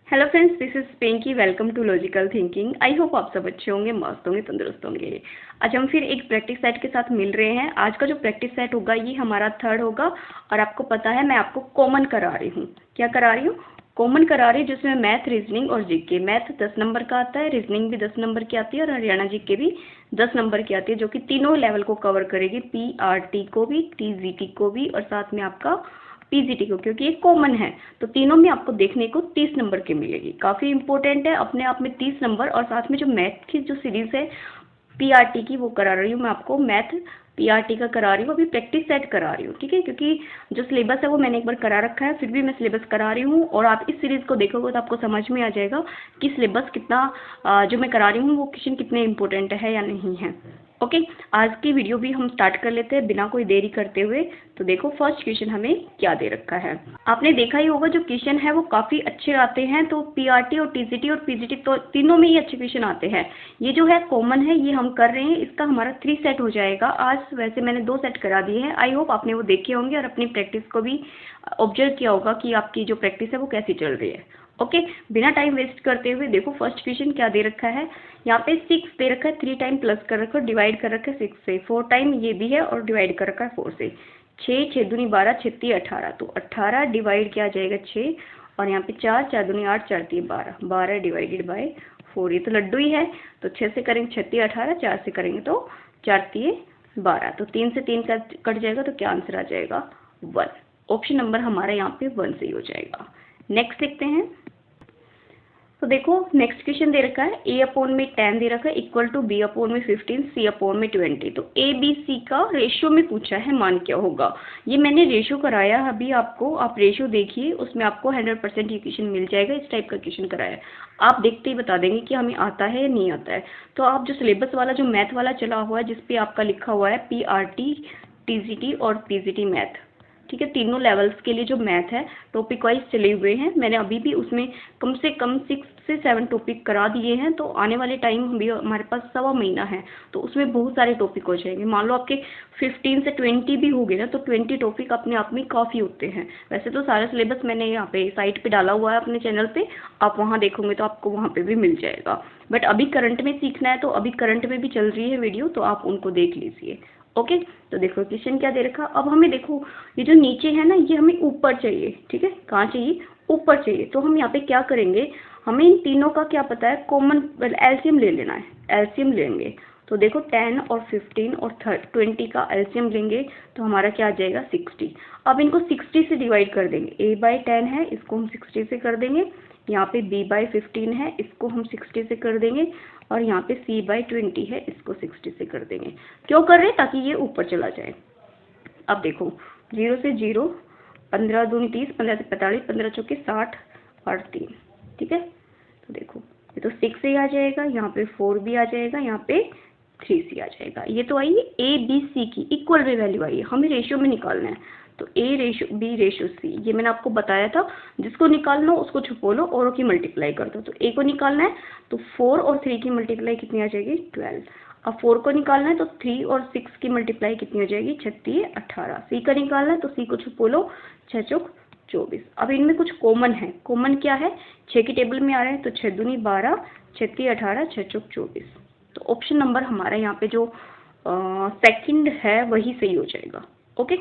Hello friends, this is Pinky. Welcome to logical thinking. I hope आप सब अच्छे होंगे, मस्त होंगे, तंदुरुस्त होंगे। आज हम फिर एक प्रैक्टिस सेट के साथ मिल रहे हैं। आज का जो प्रैक्टिस सेट होगा ये हमारा थर्ड होगा और आपको पता है मैं आपको कॉमन करा रही हूँ। क्या करा रही हूँ? कॉमन करा रही हूँ, जिसमें मैथ, रीजनिंग और जीके। मैथ 10 नंबर का आता है, रीजनिंग भी 10 नंबर की आती है और हरियाणा जीके भी 10 नंबर की आती है, जो कि तीनों लेवल को कवर करेगी। पीआरटी को भी, टीजीटी को भी और साथ में आपका पीजीटी को, क्योंकि ये कॉमन है तो तीनों में आपको देखने को 30 नंबर की मिलेगी। काफ़ी इंपॉर्टेंट है अपने आप में 30 नंबर। और साथ में जो मैथ की जो सीरीज़ है पीआरटी की, वो करा रही हूँ मैं आपको। मैथ पीआरटी का करा रही हूँ, अभी प्रैक्टिस सेट करा रही हूँ, ठीक है। क्योंकि जो सिलेबस है वो मैंने एक बार करा रखा है, फिर भी मैं सिलेबस करा रही हूँ। और आप इस सीरीज़ को देखोगे तो आपको समझ में आ जाएगा कि सिलेबस कितना जो मैं करा रही हूँ वो क्वेश्चन कितने इंपॉर्टेंट है या नहीं है। ओके, आज की वीडियो भी हम स्टार्ट कर लेते हैं बिना कोई देरी करते हुए। तो देखो फर्स्ट क्वेश्चन हमें क्या दे रखा है। आपने देखा ही होगा जो क्वेश्चन है वो काफ़ी अच्छे आते हैं। तो पीआरटी और टीजीटी और पीजीटी तो तीनों में ही अच्छे क्वेश्चन आते हैं। ये जो है कॉमन है, ये हम कर रहे हैं, इसका हमारा 3 सेट हो जाएगा आज। वैसे मैंने 2 सेट करा दिए हैं। आई होप आपने वो देखे होंगे और अपनी प्रैक्टिस को भी ऑब्जर्व किया होगा कि आपकी जो प्रैक्टिस है वो कैसी चल रही है। ओके, बिना टाइम वेस्ट करते हुए देखो फर्स्ट क्वेश्चन क्या दे रखा है। यहाँ पे 6 दे रखा है, 3 टाइम प्लस कर रखा है, डिवाइड कर रखा है 6 से, 4 टाइम ये भी है और डिवाइड कर रखा है 4 से। 6, 6 दूनी 12, 6 3 18, तो 18 डिवाइड किया जाएगा 6 और यहाँ पे 4, 4 दूनी 8, 4 3 12, 12 डिवाइडेड बाय 4। ये तो लड्डू ही है, तो 6 से करेंगे 6 3 18, 4 से करेंगे तो 4 3 12, तो 3 से 3 का कट जाएगा तो क्या आंसर आ जाएगा 1। ऑप्शन नंबर हमारा यहाँ पे 1 सही हो जाएगा। नेक्स्ट देखते हैं। तो देखो नेक्स्ट क्वेश्चन दे रखा है a अपॉन में 10 दे रखा है इक्वल टू b अपॉन में 15, c अपॉन में 20। तो a b c का रेशियो में पूछा है, मान क्या होगा। ये मैंने रेशियो कराया अभी आपको, आप रेशियो देखिए, उसमें आपको 100% ये क्वेश्चन मिल जाएगा। इस टाइप का क्वेश्चन कराया है, आप देखते ही बता देंगे कि हमें आता है या नहीं आता है। तो आप जो सिलेबस वाला जो मैथ वाला चला हुआ है, जिसपे आपका लिखा हुआ है पीआरटी, टीजीटी और पीजीटी मैथ, ठीक है, तीनों लेवल्स के लिए जो मैथ है टॉपिक वाइज चले हुए हैं। मैंने अभी भी उसमें कम से कम 6 से 7 टॉपिक करा दिए हैं। तो आने वाले टाइम भी हमारे पास 1.25 महीना है, तो उसमें बहुत सारे टॉपिक हो जाएंगे। मान लो आपके 15 से 20 भी हो गए ना, तो 20 टॉपिक अपने आप में काफ़ी होते हैं। वैसे तो सारा सिलेबस मैंने यहाँ पे साइट पे डाला हुआ है अपने चैनल पे, आप वहाँ देखोगे तो आपको वहाँ पे भी मिल जाएगा। बट अभी करंट में सीखना है तो अभी करंट में भी चल रही है वीडियो, तो आप उनको देख लीजिए। ओके, तो देखो क्वेश्चन क्या दे रखा। अब हमें देखो ये जो नीचे है ना, ये हमें ऊपर चाहिए, ठीक है। कहाँ चाहिए? ऊपर चाहिए। तो हम यहाँ पे क्या करेंगे, हमें इन तीनों का क्या पता है, कॉमन एलसीएम ले लेना है। एलसीएम लेंगे तो देखो 10 और 15 और 20 का एलसीएम लेंगे तो हमारा क्या आ जाएगा 60। अब इनको 60 से डिवाइड कर देंगे। a बाई 10 है, इसको हम 60 से कर देंगे। यहाँ पे b बाई 15 है, इसको हम 60 से कर देंगे। और यहाँ पे c बाई 20 है, इसको 60 से कर देंगे। क्यों कर रहे हैं? ताकि ये ऊपर चला जाए। अब देखो 0 से 0, 15 दूनी 30, 15 से 45, 15 चौके 60 और 3, ठीक है। तो देखो ये तो 6 से ही आ जाएगा, यहाँ पे 4 भी आ जाएगा, यहाँ पे 3 से आ जाएगा। ये तो आई ए बी सी की इक्वल में वैल्यू आई है, हमें रेशियो में निकालना है। तो a ratio b ratio c, ये मैंने आपको बताया था, जिसको निकालना हो उसको छुपो लो, औरों की मल्टीप्लाई कर दो। तो a को निकालना है तो 4 और 3 की मल्टीप्लाई कितनी आ जाएगी 12। अब 4 को निकालना है तो 3 और 6 की मल्टीप्लाई कितनी हो जाएगी 36 18। c का निकालना है तो c को छुपो लो, 6 चौक 24। अब इनमें कुछ कॉमन है। कॉमन क्या है? 6 की टेबल में आ रहे हैं तो 6 दूनी 12, 36 18, 6 चौक 24। तो ऑप्शन नंबर हमारा यहाँ पे जो सेकंड है वही सही हो जाएगा। ओके,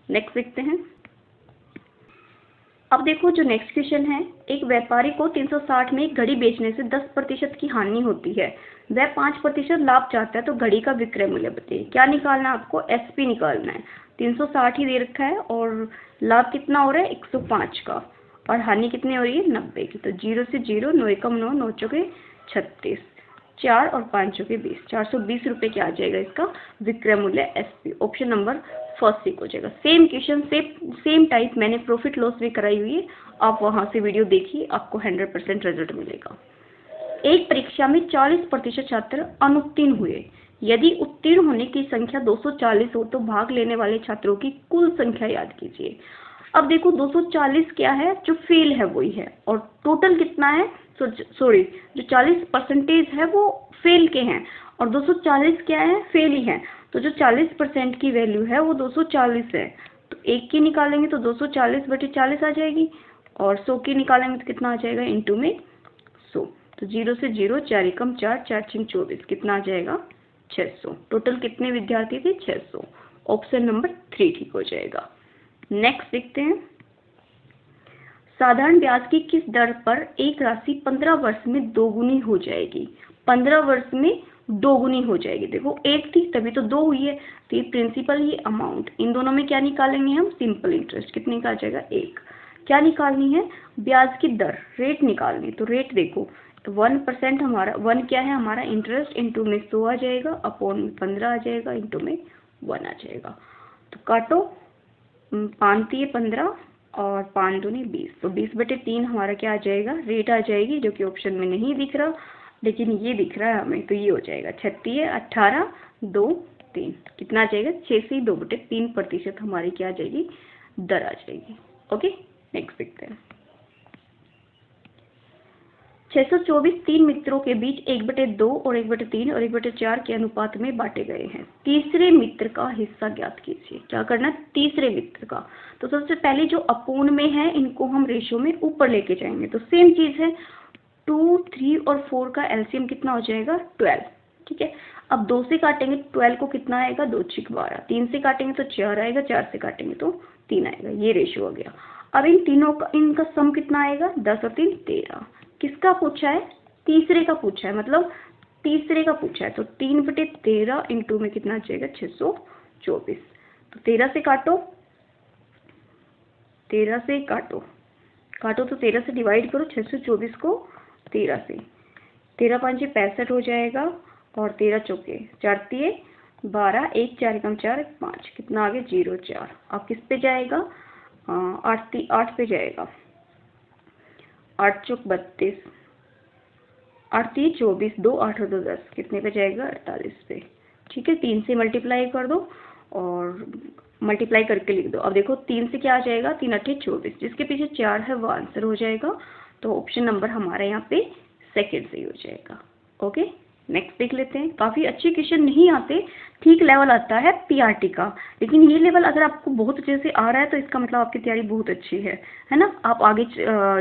नेक्स्ट देखते हैं। अब देखो जो नेक्स्ट क्वेश्चन है, एक व्यापारी को 360 में एक घड़ी बेचने से 10% की हानि होती है, वह 5% लाभ चाहता है, तो घड़ी का विक्रय मूल्य बताइए। क्या निकालना है आपको? एसपी निकालना है। 360 ही दे रखा है और लाभ कितना हो रहा है 105 का, और हानि कितनी हो रही है 90 की। तो 0 से 0, 9 एकम 9, 9 चौके 36, 4 और 5 चौके 20, 420 रुपये क्या आ जाएगा इसका विक्रय मूल्य एसपी। ऑप्शन नंबर फर्स्ट सिक हो जाएगा। सेम क्वेश्चन सेम टाइप मैंने प्रॉफिट लॉस भी कराई हुई है, आप वहां से वीडियो देखिए, आपको 100% रिजल्ट मिलेगा। एक परीक्षा में 40% छात्र अनुत्तीर्ण हुए, यदि उत्तीर्ण होने की संख्या 240 हो तो भाग लेने वाले छात्रों की कुल संख्या याद कीजिए। अब देखो 240 क्या है, जो फेल है वही है, और टोटल कितना है, सॉरी जो 40% है वो फेल के हैं, और 240 क्या है, फेल ही है। तो जो 40% की वैल्यू है वो 240 है, तो एक की निकालेंगे तो 240/40 आ जाएगी। और 100 की निकालेंगे तो कितना आ जाएगा, इंटू में 100। तो 0 से 0, 4 एकम 4, 4 छिंग 24, कितना आ जाएगा 600। टोटल कितने विद्यार्थी थे, 600। ऑप्शन नंबर 3 ठीक हो जाएगा। नेक्स्ट देखते हैं, साधारण ब्याज की किस दर पर एक राशि 15 वर्ष में दोगुनी हो जाएगी। 15 वर्ष में दोगुनी हो जाएगी। देखो एक थी तभी तो दो हुई है, तो ये प्रिंसिपल, ये अमाउंट, इन दोनों में क्या निकालेंगे हम, सिंपल इंटरेस्ट। कितने का आ जाएगा, 1। क्या निकालनी है, ब्याज की दर, रेट निकालनी। तो रेट देखो 1% हमारा, 1 क्या है हमारा इंटरेस्ट, इंटू में 100 आ जाएगा, अपॉन में 15 आ जाएगा, इंटू में 1 आ जाएगा। तो काटो, 5 दिए 15 और 5 दूनी 20, तो 20/3 हमारा क्या आ जाएगा, रेट आ जाएगी, जो कि ऑप्शन में नहीं दिख रहा लेकिन ये दिख रहा है हमें, तो ये हो जाएगा 36, 18, 2, 3, कितना आ जाएगा 6 से 2/3% हमारी क्या आ जाएगी, दर आ जाएगी। ओके, नेक्स्ट देखते हैं। 624 3 मित्रों के बीच 1/2 और 1/3 और 1/4 के अनुपात में बांटे गए हैं। तीसरे मित्र का हिस्सा ज्ञात कीजिए। क्या करना है, तीसरे मित्र का। तो सबसे पहले जो अपूर्ण में है इनको हम रेशो में ऊपर लेके जाएंगे। तो सेम चीज है, 2, 3 और 4 का एलसीएम कितना हो जाएगा, 12। ठीक है, अब 2 से काटेंगे 12 को कितना आएगा, 2 छिक 12। 3 से काटेंगे तो 4 आएगा, 4 से काटेंगे तो 3 आएगा। ये रेशो हो गया। अब इन तीनों का, इनका सम कितना आएगा, 10 और 3 13। किसका पूछा है, तीसरे का पूछा है, मतलब तीसरे का पूछा है। तो 3/13 इंटू में कितना आ जाएगा, 624। तो 13 से काटो, 13 से काटो, काटो तो 13 से डिवाइड करो 624 को 13 से। 13 5 65 हो जाएगा, और 13 चौके 4 दिए 12, 1 4 एकम 4 5, कितना आगे 0 4। अब किस पे जाएगा, 8 पे जाएगा, 8 चौक 32, 8 3 24, 2 8 और 2 10, कितने पे जाएगा, 48 पे। ठीक है, 3 से मल्टीप्लाई कर दो और मल्टीप्लाई करके लिख दो। अब देखो 3 से क्या आ जाएगा, 3 8 24, जिसके पीछे 4 है वो आंसर हो जाएगा। तो ऑप्शन नंबर हमारा यहाँ पे सेकंड सही हो जाएगा। ओके, नेक्स्ट देख लेते हैं। काफ़ी अच्छे क्वेश्चन नहीं आते, ठीक लेवल आता है पीआरटी का, लेकिन ये लेवल अगर आपको बहुत अच्छे से आ रहा है तो इसका मतलब आपकी तैयारी बहुत अच्छी है ना। आप आगे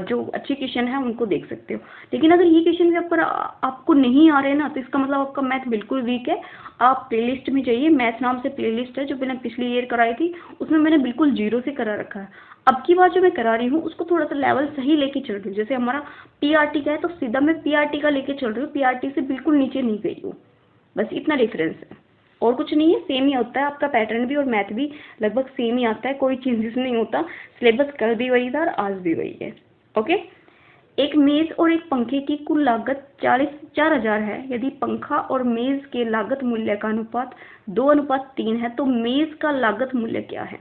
जो अच्छे क्वेश्चन हैं उनको देख सकते हो। लेकिन अगर ये क्वेश्चन पेपर आपको नहीं आ रहे ना, तो इसका मतलब आपका मैथ बिल्कुल वीक है। आप प्लेलिस्ट में जाइए, मैथ नाम से प्लेलिस्ट है जो मैंने पिछली ईयर कराई थी, उसमें मैंने बिल्कुल 0 से करा रखा है। अब की बार जो मैं करा रही हूँ उसको थोड़ा सा लेवल सही लेके चल रही हूँ। जैसे हमारा पीआरटी का है तो सीधा मैं पीआरटी का लेके चल रही हूँ, पीआरटी से बिल्कुल नीचे नहीं गई हूँ। बस इतना डिफरेंस है, और कुछ नहीं है, सेम ही होता है। आपका पैटर्न भी और मैथ भी लगभग सेम ही आता है, कोई चेंजेस नहीं होता। सिलेबस कल भी वही था और आज भी वही है। ओके, एक मेज और एक पंखे की कुल लागत 4,000 है। यदि पंखा और मेज के लागत मूल्य का अनुपात 2:3 है तो मेज का लागत मूल्य क्या है।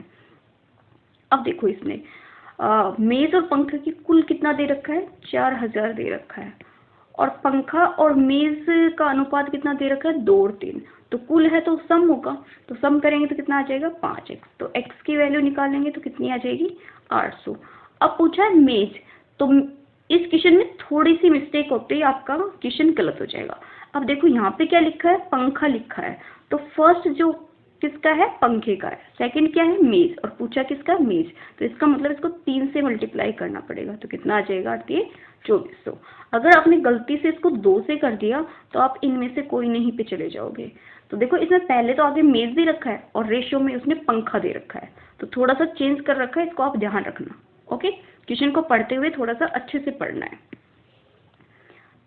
अब देखो इसमें मेज और पंखा की कुल कितना दे रखा है, 4,000 दे रखा है, और पंखा और मेज का अनुपात कितना दे रखा है, 2 और 3। तो कुल है तो सम होगा, तो सम करेंगे तो कितना आ जाएगा, 5x। तो x की वैल्यू निकालेंगे तो कितनी आ जाएगी, 800। अब पूछा है मेज, तो इस क्वेश्चन में थोड़ी सी मिस्टेक होती है, आपका क्वेश्चन गलत हो जाएगा। अब देखो यहाँ पे क्या लिखा है, पंखा लिखा है, तो फर्स्ट जो किसका है, पंखे का है, सेकंड क्या है, मेज, और पूछा किसका, मेज। तो इसका मतलब इसको 3 से मल्टीप्लाई करना पड़ेगा, तो कितना आ जाएगा, 2400। अगर आपने गलती से इसको 2 से कर दिया तो आप इनमें से कोई नहीं पे चले जाओगे। तो देखो इसमें पहले तो आगे मेज दे रखा है और रेशियो में उसने पंखा दे रखा है, तो थोड़ा सा चेंज कर रखा है, इसको आप ध्यान रखना। ओके, क्वेश्चन को पढ़ते हुए थोड़ा सा अच्छे से पढ़ना है।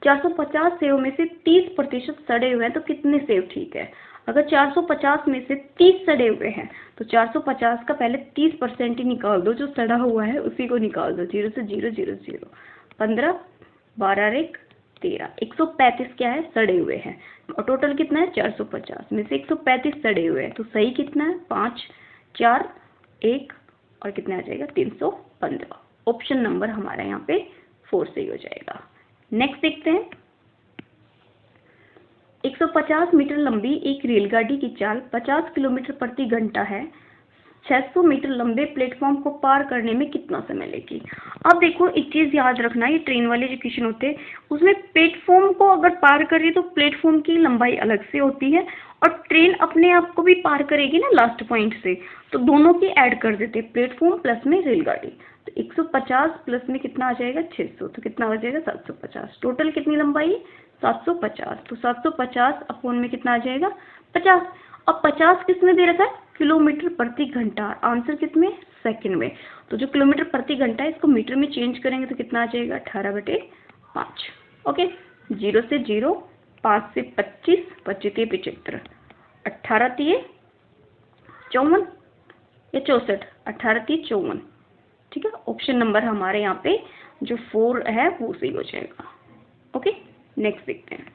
450 सेव में से 30% सड़े हुए हैं तो कितने सेव ठीक है। अगर 450 में से 30 सड़े हुए हैं तो 450 का पहले 30% ही निकाल दो, जो सड़ा हुआ है उसी को निकाल दो। 0 से 0 0 0, 15 12 1 13, 135 क्या है, सड़े हुए हैं, और टोटल कितना है, 450 में से 135 सड़े हुए हैं, तो सही कितना है, 5 4 1, और कितना आ जाएगा, 315। ऑप्शन नंबर हमारा यहाँ पे 4 सही हो जाएगा। नेक्स्ट देखते हैं। 150 मीटर लंबी एक रेलगाड़ी की चाल 50 किलोमीटर प्रति घंटा है। 600 मीटर लंबे प्लेटफॉर्म को पार करने में कितना समय लेगी। अब देखो एक चीज़ याद रखना, ये ट्रेन वाले जो क्वेश्चन होते हैं उसमें प्लेटफॉर्म को अगर पार कर रही है तो प्लेटफॉर्म की लंबाई अलग से होती है, और ट्रेन अपने आप को भी पार करेगी ना लास्ट पॉइंट से, तो दोनों की ऐड कर देते हैं, प्लेटफॉर्म प्लस में रेलगाड़ी। तो 150 प्लस में कितना आ जाएगा 600, तो कितना हो जाएगा 750। टोटल कितनी लंबाई 750, तो 750 अपॉन में कितना आ जाएगा 50। अब 50 किस में दे रखा है किलोमीटर प्रति घंटा, आंसर किस में सेकंड में। तो जो किलोमीटर प्रति घंटा है इसको मीटर में चेंज करेंगे तो कितना आ जाएगा 18/5। ओके, 0 से 0, 5 से 25, 25 75, 18 3 54 या 64, 18 3 54। ठीक है, ऑप्शन नंबर हमारे यहाँ पे जो 4 है वो सही हो जाएगा। ओके, नेक्स्ट देखते हैं।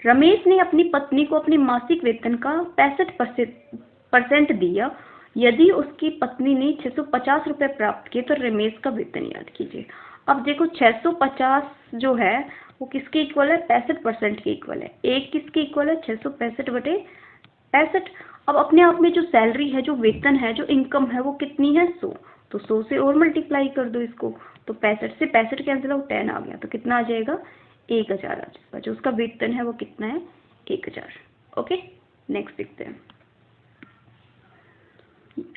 रमेश ने अपनी पत्नी को अपनी मासिक वेतन का 65% दिया। यदि उसकी पत्नी ने 650 रुपये प्राप्त किए तो रमेश का वेतन याद कीजिए। अब देखो 650 जो है वो किसके इक्वल है 65% के इक्वल है। एक किसके इक्वल है 665/65। अब अपने आप में जो सैलरी है, जो वेतन है, जो इनकम है वो कितनी है 100, तो 100 से और मल्टीप्लाई कर दो इसको, तो 65 से 65 कैंसिल हो 10 आ गया, तो कितना आ जाएगा 1000 आ जाएगा। जो उसका वेतन है वो कितना है 1000। ओके, नेक्स्ट देखते हैं।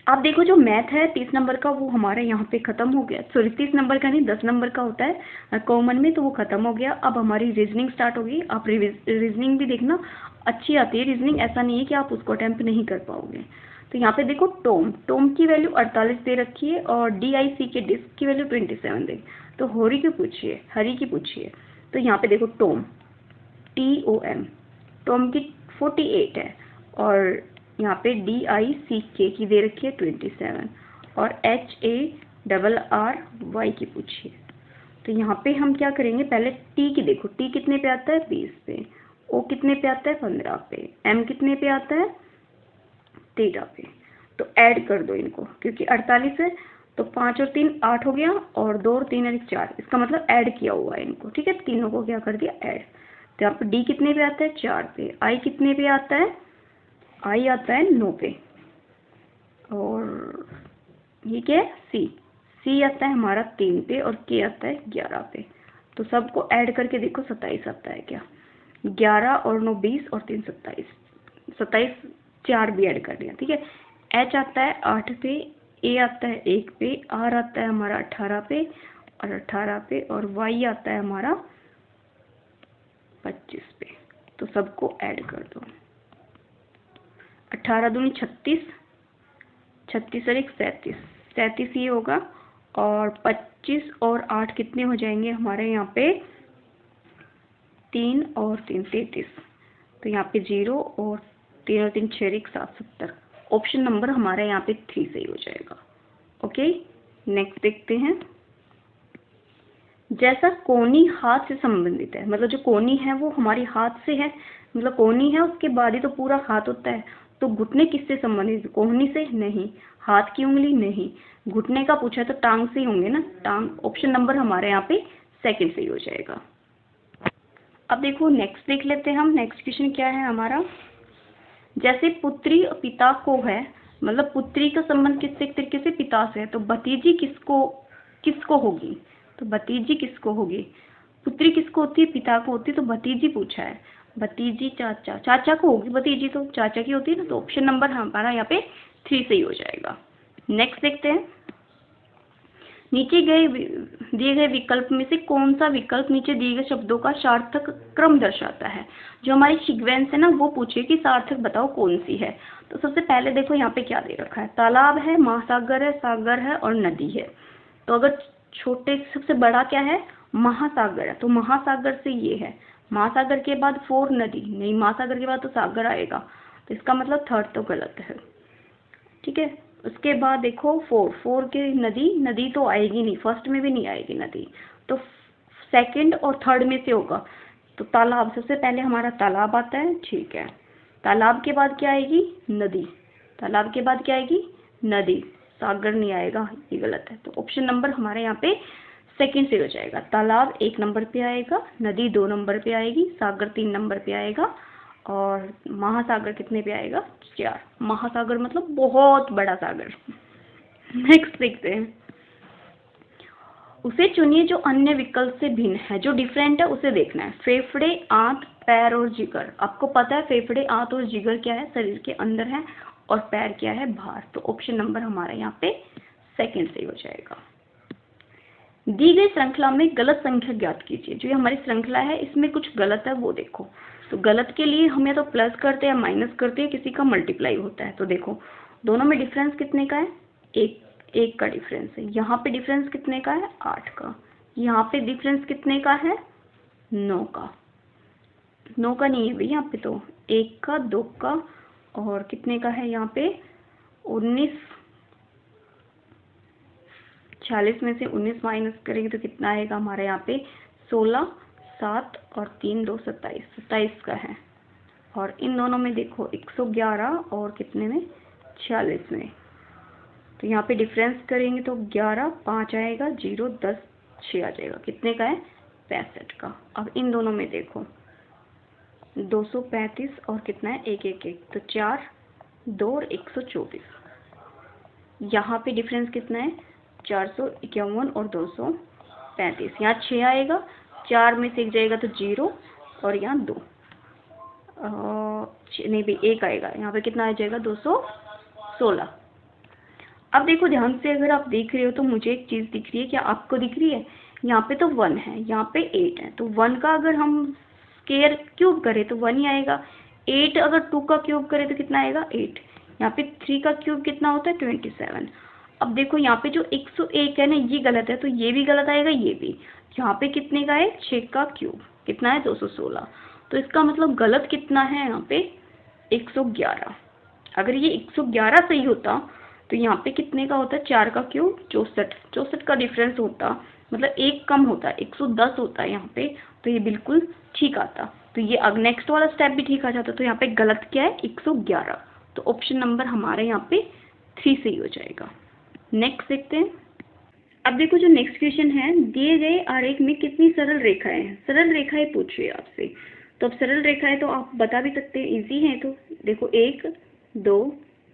आप देखो जो मैथ है 30 नंबर का वो हमारे यहाँ पे खत्म हो गया। सॉरी 30 नंबर का नहीं 10 नंबर का होता है कॉमन में, तो वो खत्म हो गया। अब हमारी रीजनिंग स्टार्ट होगी। आप रीजनिंग भी देखना अच्छी आती है रीजनिंग, ऐसा नहीं है कि आप उसको अटेम्प्ट नहीं कर पाओगे। तो यहाँ पे देखो टोम की वैल्यू 48 दे रखी है और DIC के डिस्क की वैल्यू 27 दे। तो हरी की पूछिए। तो यहाँ पे देखो टोम टोम की 48 है और यहाँ पे DICK की दे रखी है 27 और HARRY की पूछिए। तो यहाँ पे हम क्या करेंगे, पहले T की देखो, T कितने पे आता है 20 पे, O कितने पे आता है 15 पे, M कितने पे आता है 13 पे। तो ऐड कर दो इनको, क्योंकि 48 है तो 5 और 3 8 हो गया और 2 और 3 और 1 4, इसका मतलब ऐड किया हुआ है इनको। ठीक है, तीनों को क्या कर दिया ऐड। तो यहाँ पे D कितने पे आता है 4 पे, I कितने पे आता है, I आता है 9 पे, और ये क्या है C आता है हमारा 3 पे और K आता है 11 पे। तो सबको ऐड करके देखो 27 आता है क्या, 11 और 9 20 और 3 27, 4 भी ऐड कर दिया। ठीक है, H आता है 8 पे, A आता है 1 पे, R आता है हमारा 18 पे और 18 पे, और Y आता है हमारा 25 पे। तो सबको ऐड कर दो, 18 दूनी 36, 36 और 1 37, 37 ये होगा, और 25 और 8 कितने हो जाएंगे हमारे यहाँ पे 3 और 3 33। तो यहाँ पे 0 और 3 और 3 6 1 7 70। ऑप्शन नंबर हमारे यहाँ पे 3 सही हो जाएगा। ओके, नेक्स्ट देखते हैं। जैसा कोहनी हाथ से संबंधित है, मतलब जो कोहनी है वो हमारी हाथ से है, मतलब कोहनी है उसके बाद ही तो पूरा हाथ होता है। तो घुटने किससे संबंधित, कोहनी से नहीं, हाथ की उंगली नहीं, घुटने का पूछा तो टांग से ही होंगे ना, टांग। ऑप्शन नंबर हमारे यहाँ पे सेकंड सही हो जाएगा। अब देखो नेक्स्ट देख लेते हैं हम। नेक्स्ट क्वेश्चन क्या है हमारा, जैसे पुत्री पिता को है, मतलब पुत्री का संबंध किससे, एक तरीके से पिता से है, तो भतीजी किसको होगी, तो भतीजी किसको होगी, पुत्री किसको होती है पिता को होती है, तो भतीजी पूछा है, भतीजी चाचा को होगी भतीजी, तो चाचा की होती है ना। तो ऑप्शन नंबर हमारा यहाँ पे 3 सही हो जाएगा। नेक्स्ट देखते हैं। नीचे दिए गए विकल्प में से कौन सा विकल्प नीचे दिए गए शब्दों का सार्थक क्रम दर्शाता है। जो हमारी सीक्वेंस है ना वो पूछिए कि सार्थक बताओ कौन सी है। तो सबसे पहले देखो यहाँ पे क्या दे रखा है, तालाब है, महासागर है, सागर है और नदी है। तो अगर छोटे सबसे बड़ा क्या है महासागर है, तो महासागर से ये है, महासागर के बाद 4 नदी नहीं, महासागर के बाद तो सागर आएगा, तो इसका मतलब थर्ड तो गलत है। ठीक है, उसके बाद देखो 4 के नदी तो आएगी नहीं, फर्स्ट में भी नहीं आएगी नदी, तो सेकंड और थर्ड में से होगा। तो तालाब, सबसे पहले हमारा तालाब आता है। ठीक है, तालाब के बाद क्या आएगी नदी, तालाब के बाद क्या आएगी नदी, सागर नहीं आएगा, ये गलत है। तो ऑप्शन नंबर हमारे यहाँ पे सेकंड से हो जाएगा। तालाब 1 नंबर पे आएगा, नदी 2 नंबर पे आएगी, सागर 3 नंबर पे आएगा और महासागर कितने पे आएगा 4। महासागर मतलब बहुत बड़ा सागर। नेक्स्ट देखते हैं। उसे चुनिए जो अन्य विकल्प से भिन्न है, जो डिफरेंट है उसे देखना है। फेफड़े, आंत, पैर और जिगर। आपको पता है फेफड़े, आंत और जिगर क्या है, शरीर के अंदर है, और पैर क्या है बाहर। तो ऑप्शन नंबर हमारा यहाँ पे सेकंड सही हो जाएगा। दी गई श्रृंखला में गलत संख्या ज्ञात कीजिए। जो ये हमारी श्रृंखला है इसमें कुछ गलत है वो देखो। तो गलत के लिए हम या तो प्लस करते हैं या माइनस करते हैं, किसी का मल्टीप्लाई होता है। तो देखो दोनों में डिफरेंस कितने का है, एक का डिफरेंस है। यहाँ पे डिफरेंस कितने का है, 8 का। यहाँ पे डिफरेंस कितने का है, 9 का। 9 का नहीं है भाई यहाँ पे, तो 1 का, 2 का और कितने का है यहाँ पे 19। 46 में से 19 माइनस करेंगे तो कितना आएगा हमारे यहाँ पे 16, 7 और 3 2 27, 27 का है। और इन दोनों में देखो 111 और कितने में 46 में, तो यहाँ पे डिफरेंस करेंगे तो 11, 5 आएगा, 0, 10, 6 आ जाएगा। कितने का है, 65 का। अब इन दोनों में देखो 235 और कितना है 111, तो 4, 2 और 124। यहाँ पे डिफरेंस कितना है 451 और 235। यहाँ 6 आएगा, 4 में से 1 जाएगा तो 0 और यहाँ 2 नहीं भाई 1 आएगा। यहाँ पे कितना आ जाएगा 216। अब देखो ध्यान से, अगर आप देख रहे हो तो मुझे एक चीज़ दिख रही है, क्या आपको दिख रही है? यहाँ पे तो 1 है, यहाँ पे 8 है, तो 1 का अगर हम स्क्वायर क्यूब करें तो 1 ही आएगा। 8 अगर 2 का क्यूब करें तो कितना आएगा 8। यहाँ पे 3 का क्यूब कितना होता है 27। अब देखो यहाँ पे जो 101 है ना ये गलत है, तो ये भी गलत आएगा, ये भी। यहाँ पे कितने का है 6 का क्यूब, कितना है 216। तो इसका मतलब गलत कितना है यहाँ पे 111। अगर ये 111 सही होता तो यहाँ पे कितने का होता है 4 का क्यूब 64, 64 का डिफरेंस होता, मतलब एक कम होता है 110 होता है यहाँ पे, तो ये बिल्कुल ठीक आता। तो ये अब नेक्स्ट वाला स्टेप भी ठीक आ जाता। तो यहाँ पे गलत क्या है 111, तो ऑप्शन नंबर हमारे यहाँ पे 3 सही हो जाएगा। नेक्स्ट देखते हैं। अब देखो जो नेक्स्ट क्वेश्चन है, दिए गए आरेख में कितनी सरल रेखाएं हैं। सरल रेखाएं पूछ रही है आपसे, तो अब सरल रेखाएं तो आप बता भी सकते हैं, इजी है। तो देखो 1, 2,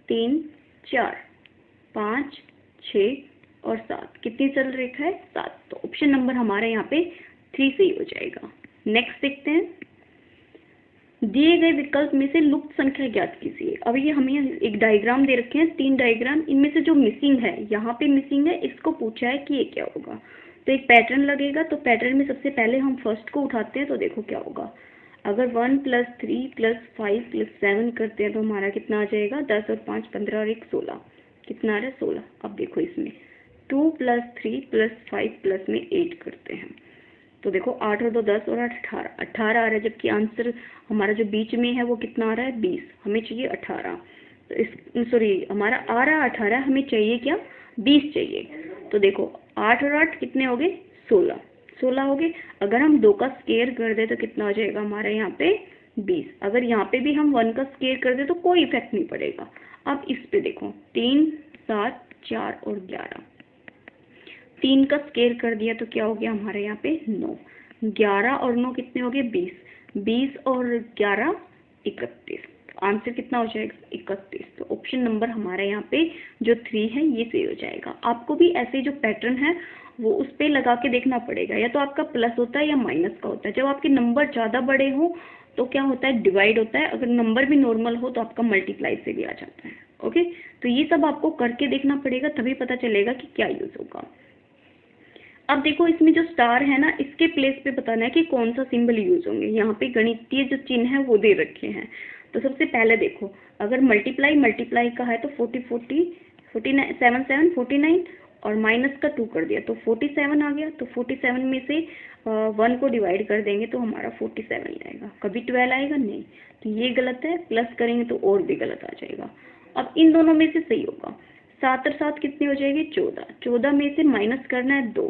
3, 4, 5, 6 और 7, कितनी सरल रेखा है 7, तो ऑप्शन नंबर हमारे यहाँ पे 3 सही हो जाएगा। नेक्स्ट देखते हैं। दिए गए विकल्प में से लुप्त संख्या ज्ञात कीजिए। अब ये हमें एक डायग्राम दे रखे हैं, 3 डायग्राम, इनमें से जो मिसिंग है, यहाँ पे मिसिंग है, इसको पूछा है कि ये क्या होगा। तो एक पैटर्न लगेगा, तो पैटर्न में सबसे पहले हम फर्स्ट को उठाते हैं, तो देखो क्या होगा। अगर 1 + 3 + 5 + 7 करते हैं तो हमारा कितना आ जाएगा 10 और 5 15 और 1 16, कितना आ रहा है 16। अब देखो इसमें 2 + 3 + 5 + में 8 करते हैं, तो देखो 8 और 2 10 और 8 18, 18 आ रहा है। जबकि आंसर हमारा जो बीच में है वो कितना आ रहा है 20, हमें चाहिए 18। तो इस सॉरी हमारा आ रहा है 18, हमें चाहिए क्या 20 चाहिए। तो देखो 8 और 8 कितने हो गए 16, 16 हो गए। अगर हम 2 का स्क्वायर कर दे तो कितना हो जाएगा हमारे यहाँ पे 20। अगर यहाँ पे भी हम 1 का स्क्वायर कर दे तो कोई इफेक्ट नहीं पड़ेगा। अब इस पे देखो 3, 7, 4 और 11, 3 का स्क्वायर कर दिया तो क्या हो गया हमारे यहाँ पे 9, 11 और 9 कितने हो गए 20, 20 और 11 31, आंसर कितना हो जाएगा 31। तो ऑप्शन नंबर हमारे यहाँ पे जो 3 है ये सही हो जाएगा। आपको भी ऐसे जो पैटर्न है वो उस पर लगा के देखना पड़ेगा, या तो आपका प्लस होता है या माइनस का होता है। जब आपके नंबर ज़्यादा बड़े हो तो क्या होता है डिवाइड होता है, अगर नंबर भी नॉर्मल हो तो आपका मल्टीप्लाई से भी आ जाता है। ओके, तो ये सब आपको करके देखना पड़ेगा, तभी पता चलेगा कि क्या यूज़ होगा। अब देखो इसमें जो स्टार है ना, इसके प्लेस पे बताना है कि कौन सा सिंबल यूज होंगे। यहाँ पे गणितीय जो चिन्ह है वो दे रखे हैं। तो सबसे पहले देखो अगर मल्टीप्लाई का है तो 40 40 49 7 7 49 और माइनस का 2 कर दिया तो 47 आ गया। तो 47 में से 1 को डिवाइड कर देंगे तो हमारा 47 ही आएगा, कभी 12 आएगा नहीं। तो ये गलत है, प्लस करेंगे तो और भी गलत आ जाएगा। अब इन दोनों में से सही होगा। 7 और 7 कितने हो जाएंगे 14, 14 में से माइनस करना है 2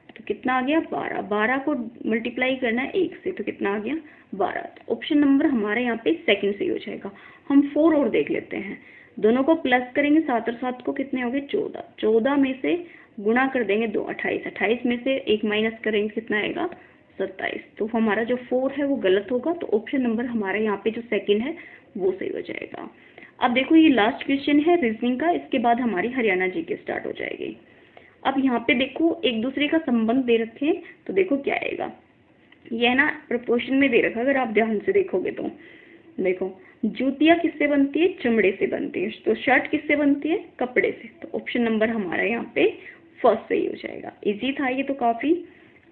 तो कितना आ गया 12, 12 को मल्टीप्लाई करना है 1 से तो कितना आ गया 12। तो ऑप्शन नंबर हमारे यहाँ पे सेकंड सही हो जाएगा। हम 4 और देख लेते हैं, दोनों को प्लस करेंगे 7 और 7 को कितने हो गए 14, 14 में से गुणा कर देंगे 2 28, 28 में से 1 माइनस करेंगे कितना आएगा 27। तो हमारा जो 4 है वो गलत होगा। तो ऑप्शन नंबर हमारे यहाँ पे जो सेकंड है वो सही हो जाएगा। अब देखो ये लास्ट क्वेश्चन है रीजनिंग का, इसके बाद हमारी हरियाणा जीके स्टार्ट हो जाएगी। अब यहाँ पे देखो एक दूसरे का संबंध दे रखे हैं, तो देखो क्या आएगा, ये है ना प्रोपोर्शन में दे रखा, अगर आप ध्यान से देखोगे तो देखो, जूतियाँ किससे बनती है? चमड़े से बनती है। तो शर्ट किससे बनती है? कपड़े से। तो ऑप्शन नंबर हमारा यहाँ पे फर्स्ट सही हो जाएगा। इजी था ये तो काफ़ी।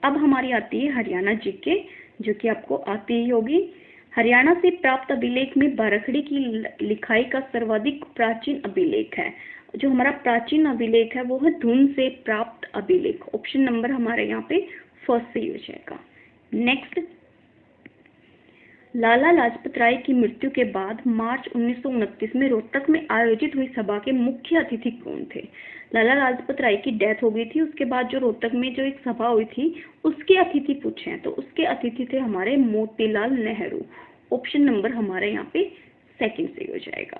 अब हमारी आती है हरियाणा जीके, जो कि आपको आती ही होगी। हरियाणा से प्राप्त अभिलेख में बाराखड़ी की लिखाई का सर्वाधिक प्राचीन अभिलेख है। जो हमारा प्राचीन अभिलेख है वो है धुन से प्राप्त अभिलेख। ऑप्शन नंबर हमारे यहाँ पे फर्स्ट सही हो जाएगा। नेक्स्ट, लाला लाजपत राय की मृत्यु के बाद मार्च 1929 में रोहतक में आयोजित हुई सभा के मुख्य अतिथि कौन थे? लाला लाजपत राय की डेथ हो गई थी, उसके बाद जो रोहतक में जो एक सभा हुई थी उसके अतिथि पूछे हैं, तो उसके अतिथि थे हमारे मोतीलाल नेहरू। ऑप्शन नंबर हमारे यहाँ पे सेकंड सही हो जाएगा।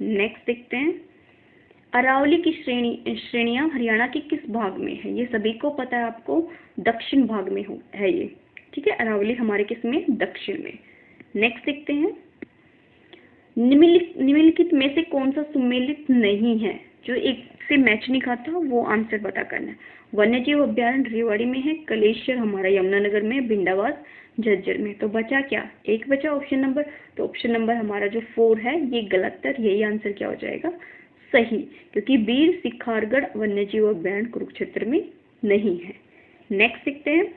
नेक्स्ट देखते हैं, अरावली की श्रेणियां हरियाणा के किस भाग में है? ये सभी को पता है आपको, दक्षिण भाग में है ये। ठीक है, अरावली हमारे किस में? दक्षिण में। नेक्स्ट देखते हैं, निम्नलिखित में से कौन सा सुमेलित नहीं है? जो एक से मैच नहीं खाता वो आंसर पता करना है। वन्यजीव अभ्यारण्य रेवाड़ी में है, कलेश्वर हमारा यमुनानगर में, भिंडावास झज्जर में। तो बचा क्या? एक बचा ऑप्शन नंबर। तो ऑप्शन नंबर हमारा जो 4 है ये गलत है, यही आंसर क्या हो जाएगा? सही, क्योंकि वीर सिखारगढ़ वन्यजीव अभ्यारण्य कुरुक्षेत्र में नहीं है। नेक्स्ट देखते हैं,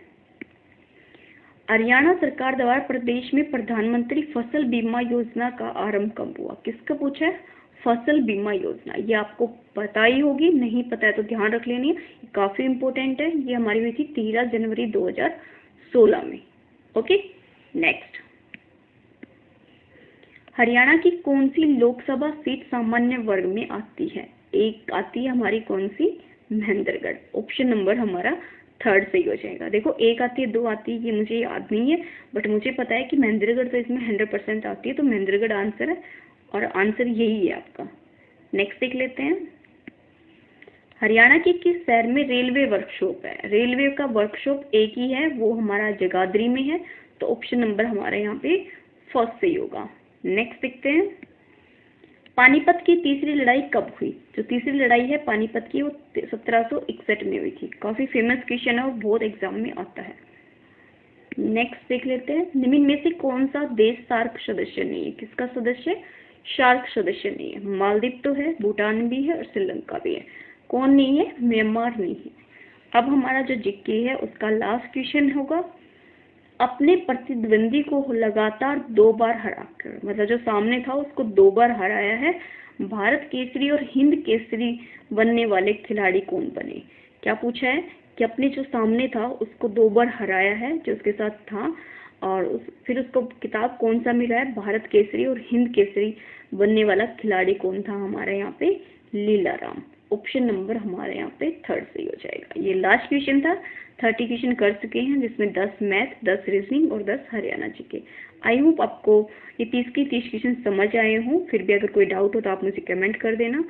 हरियाणा सरकार द्वारा प्रदेश में प्रधानमंत्री फसल बीमा योजना का आरंभ कब हुआ? किसका पूछा है? फसल बीमा योजना। ये आपको पता ही होगी, नहीं पता है तो ध्यान रख लेनी है, काफी इंपॉर्टेंट है। ये हमारी हुई थी 13 जनवरी 2016 में। ओके, नेक्स्ट, हरियाणा की कौन सी लोकसभा सीट सामान्य वर्ग में आती है? एक आती है हमारी कौन सी? महेंद्रगढ़। ऑप्शन नंबर हमारा थर्ड सही हो जाएगा। देखो, एक आती है, दो आती है, ये मुझे याद नहीं है, बट मुझे पता है कि महेंद्रगढ़ तो इसमें 100% आती है, तो महेंद्रगढ़ आंसर है और आंसर यही है आपका। नेक्स्ट देख लेते हैं, हरियाणा के किस शहर में रेलवे वर्कशॉप है? रेलवे का वर्कशॉप एक ही है, वो हमारा जगाधरी में है। तो ऑप्शन नंबर हमारे यहाँ पे फर्स्ट सही होगा। नेक्स्ट देखते हैं, पानीपत की तीसरी लड़ाई कब हुई? जो तीसरी लड़ाई है पानीपत की वो 1761 में हुई थी। काफी फेमस क्वेश्चन है और बहुत एग्जाम में आता है। नेक्स्ट देख लेते हैं, निम्न में से कौन सा देश सार्क सदस्य नहीं है? किसका सदस्य? सार्क सदस्य नहीं है। मालदीव तो है, भूटान भी है और श्रीलंका भी है। कौन नहीं है? म्यांमार नहीं है। अब हमारा जो जीके है उसका लास्ट क्वेश्चन होगा, अपने प्रतिद्वंदी को लगातार 2 बार हराकर, मतलब जो सामने था उसको 2 बार हराया है, भारत केसरी और हिंद केसरी बनने वाले खिलाड़ी कौन बने? क्या पूछा है कि अपने जो सामने था उसको 2 बार हराया है जो उसके साथ था, और फिर उसको किताब कौन सा मिला है? भारत केसरी और हिंद केसरी बनने वाला खिलाड़ी कौन था? हमारे यहाँ पे लीलाराम। ऑप्शन नंबर हमारे यहाँ पे थर्ड सही हो जाएगा। ये लास्ट क्वेश्चन था। 30 क्वेश्चन कर चुके हैं, जिसमें 10 मैथ, 10 रीजनिंग और 10 हरियाणा जीके। आई होप आपको ये 30 क्वेश्चन समझ आए हों। फिर भी अगर कोई डाउट हो तो आप मुझे कमेंट कर देना।